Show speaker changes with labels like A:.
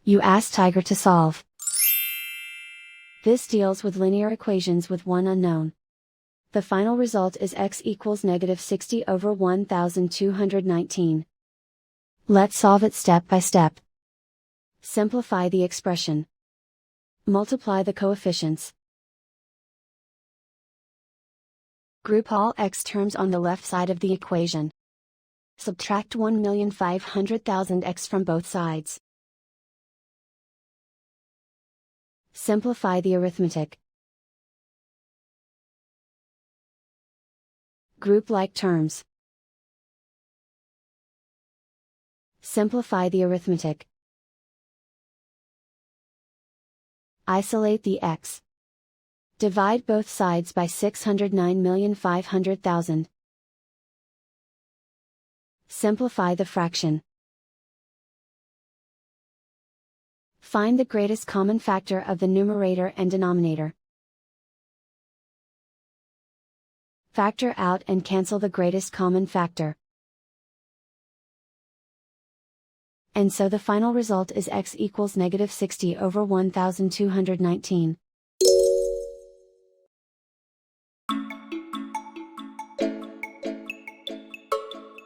A: You ask Tiger to solve. This deals with linear equations with one unknown. The final result is x equals -60 over 1219. Let's solve it step by step. Simplify the expression. Multiply the coefficients. Group all x terms on the left side of the equation. Subtract 1,500,000x from both sides. Simplify the arithmetic. Group like terms. Simplify the arithmetic. Isolate the x. Divide both sides by 609,500,000. Simplify the fraction. Find the greatest common factor of the numerator and denominator. Factor out and cancel the greatest common factor. And so the final result is x equals -60 over 1219.